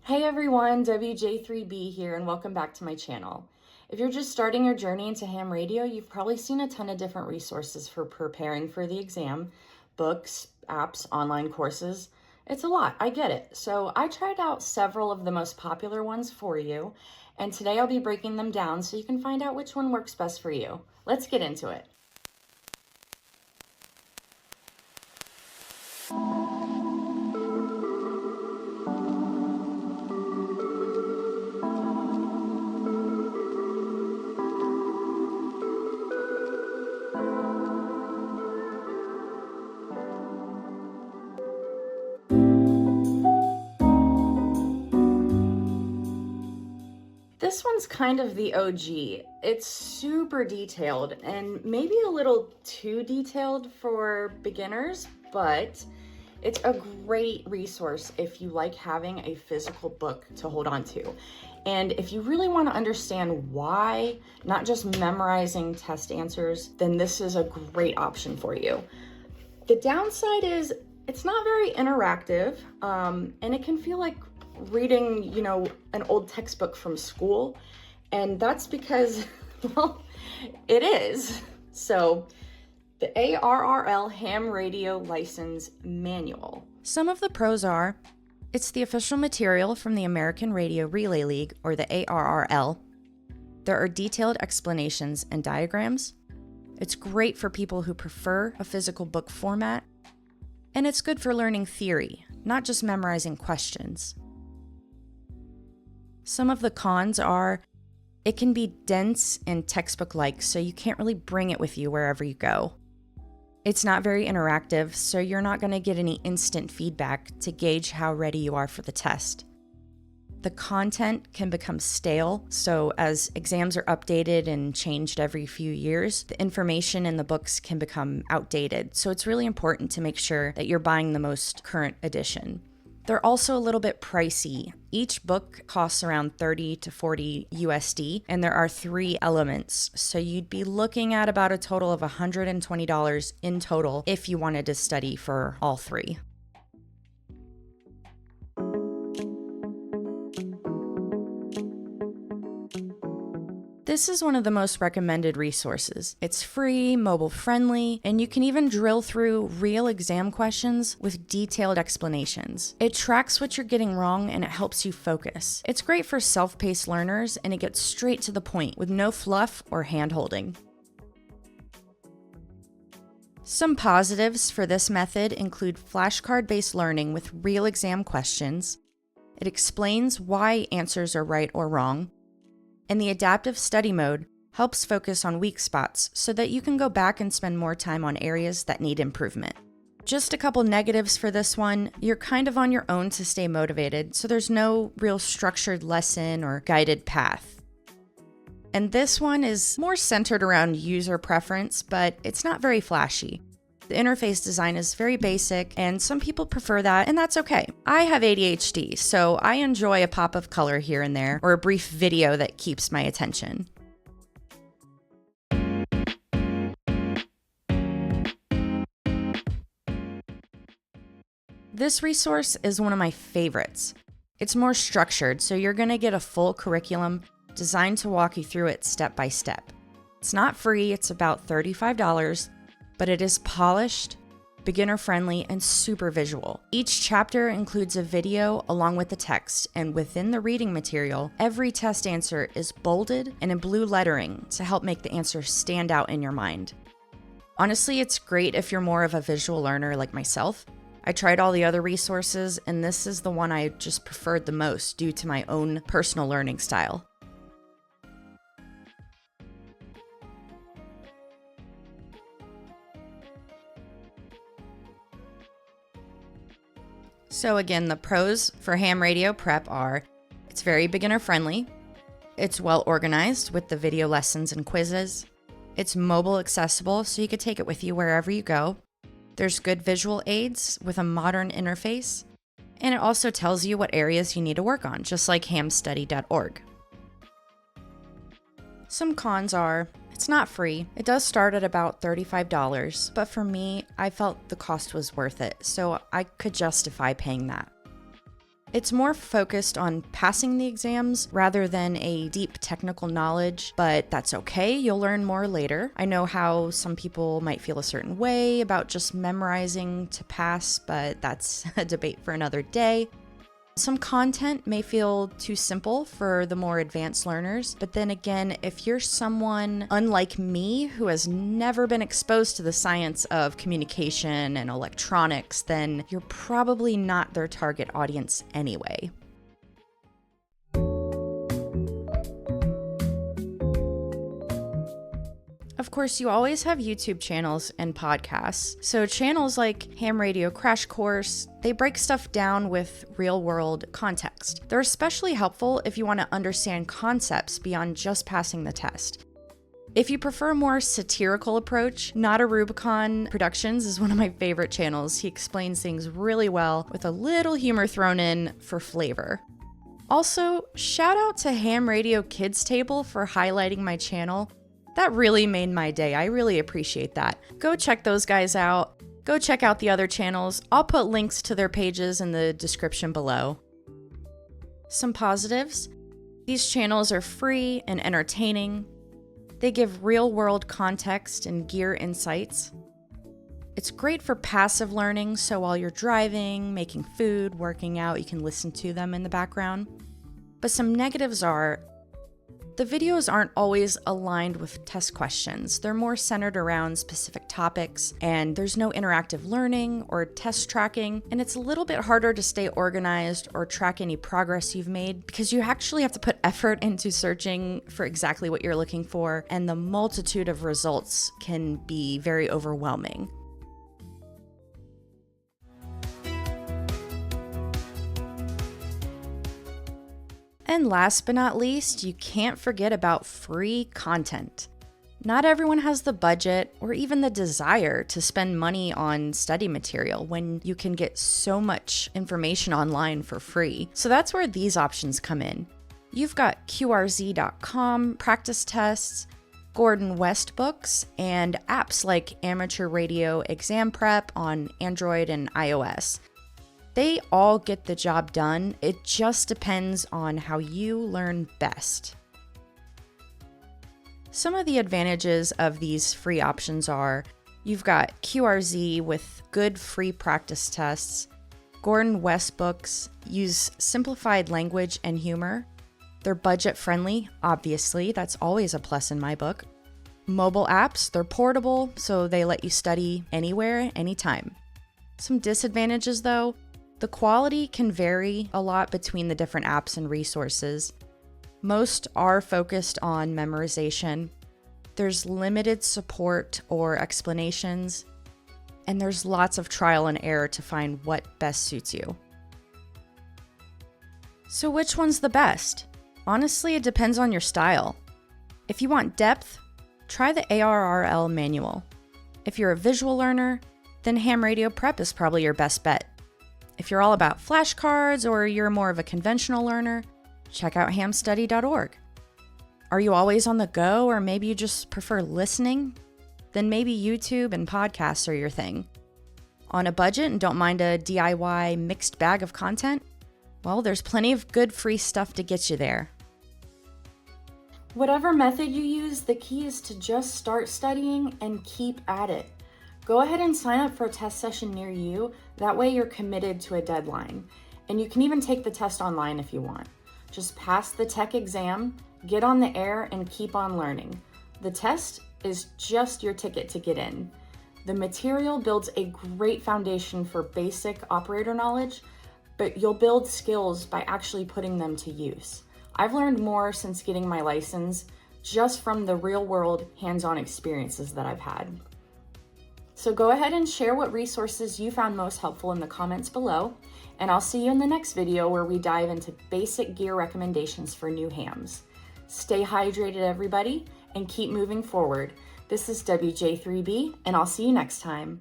Hey everyone, WJ3B here, and welcome back to my channel. If you're just starting your journey into ham radio, you've probably seen a ton of different resources for preparing for the exam, books, apps, online courses. It's a lot, I get it. So I tried out several of the most popular ones for you, and today I'll be breaking them down so you can find out which one works best for you. Let's get into it. This one's kind of the OG. It's super detailed and maybe a little too detailed for beginners, but it's a great resource if you like having a physical book to hold on to. And if you really want to understand why, not just memorizing test answers, then this is a great option for you. The downside is it's not very interactive, and it can feel like reading, an old textbook from school. And that's because, well, it is. So the ARRL Ham Radio License Manual. Some of the pros are, it's the official material from the American Radio Relay League, or the ARRL. There are detailed explanations and diagrams. It's great for people who prefer a physical book format. And it's good for learning theory, not just memorizing questions. Some of the cons are, it can be dense and textbook-like, so you can't really bring it with you wherever you go. It's not very interactive, so you're not going to get any instant feedback to gauge how ready you are for the test. The content can become stale, so as exams are updated and changed every few years, the information in the books can become outdated, so it's really important to make sure that you're buying the most current edition. They're also a little bit pricey. Each book costs around $30 to $40 USD, and there are 3 elements. So you'd be looking at about a total of $120 in total if you wanted to study for all 3. This is one of the most recommended resources. It's free, mobile friendly, and you can even drill through real exam questions with detailed explanations. It tracks what you're getting wrong and it helps you focus. It's great for self-paced learners and it gets straight to the point with no fluff or hand-holding. Some positives for this method include flashcard-based learning with real exam questions. It explains why answers are right or wrong. And the adaptive study mode helps focus on weak spots so that you can go back and spend more time on areas that need improvement. Just a couple negatives for this one, you're kind of on your own to stay motivated, so there's no real structured lesson or guided path. And this one is more centered around user preference, but it's not very flashy. The interface design is very basic, and some people prefer that, and that's okay. I have ADHD, so I enjoy a pop of color here and there, or a brief video that keeps my attention. This resource is one of my favorites. It's more structured, so you're going to get a full curriculum designed to walk you through it step by step. It's not free, it's about $35. But it is polished, beginner-friendly, and super visual. Each chapter includes a video along with the text, and within the reading material, every test answer is bolded and in blue lettering to help make the answer stand out in your mind. Honestly, it's great if you're more of a visual learner like myself. I tried all the other resources, and this is the one I just preferred the most due to my own personal learning style. So again, the pros for ham radio prep are, it's very beginner friendly, it's well organized with the video lessons and quizzes, it's mobile accessible so you could take it with you wherever you go, there's good visual aids with a modern interface, and it also tells you what areas you need to work on, just like hamstudy.org. Some cons are, it's not free. It does start at about $35, but for me, I felt the cost was worth it, so I could justify paying that. It's more focused on passing the exams rather than a deep technical knowledge, but that's okay. You'll learn more later. I know how some people might feel a certain way about just memorizing to pass, but that's a debate for another day. Some content may feel too simple for the more advanced learners, but then again, if you're someone unlike me who has never been exposed to the science of communication and electronics, then you're probably not their target audience anyway. Of course, you always have YouTube channels and podcasts. So channels like Ham Radio Crash Course, they break stuff down with real-world context. They're especially helpful if you want to understand concepts beyond just passing the test. If you prefer a more satirical approach, Not a Rubicon Productions is one of my favorite channels. He explains things really well with a little humor thrown in for flavor. Also, shout out to Ham Radio Kids Table for highlighting my channel. That really made my day. I really appreciate that. Go check those guys out. Go check out the other channels. I'll put links to their pages in the description below. Some positives. These channels are free and entertaining. They give real-world context and gear insights. It's great for passive learning, so while you're driving, making food, working out, you can listen to them in the background. But some negatives are, the videos aren't always aligned with test questions. They're more centered around specific topics, and there's no interactive learning or test tracking, and it's a little bit harder to stay organized or track any progress you've made because you actually have to put effort into searching for exactly what you're looking for, and the multitude of results can be very overwhelming. And last but not least, you can't forget about free content. Not everyone has the budget or even the desire to spend money on study material when you can get so much information online for free. So that's where these options come in. You've got QRZ.com, practice tests, Gordon West books, and apps like Amateur Radio Exam Prep on Android and iOS. They all get the job done. It just depends on how you learn best. Some of the advantages of these free options are you've got QRZ with good free practice tests. Gordon West books use simplified language and humor. They're budget friendly, obviously. That's always a plus in my book. Mobile apps, they're portable, so they let you study anywhere, anytime. Some disadvantages though, the quality can vary a lot between the different apps and resources. Most are focused on memorization. There's limited support or explanations, and there's lots of trial and error to find what best suits you. So which one's the best? Honestly, it depends on your style. If you want depth, try the ARRL manual. If you're a visual learner, then Ham Radio Prep is probably your best bet. If you're all about flashcards or you're more of a conventional learner, check out hamstudy.org. Are you always on the go or maybe you just prefer listening? Then maybe YouTube and podcasts are your thing. On a budget and don't mind a DIY mixed bag of content? Well, there's plenty of good free stuff to get you there. Whatever method you use, the key is to just start studying and keep at it. Go ahead and sign up for a test session near you. That way you're committed to a deadline. And you can even take the test online if you want. Just pass the tech exam, get on the air, and keep on learning. The test is just your ticket to get in. The material builds a great foundation for basic operator knowledge, but you'll build skills by actually putting them to use. I've learned more since getting my license just from the real-world hands-on experiences that I've had. So go ahead and share what resources you found most helpful in the comments below, and I'll see you in the next video where we dive into basic gear recommendations for new hams. Stay hydrated, everybody, and keep moving forward. This is WJ3B, and I'll see you next time.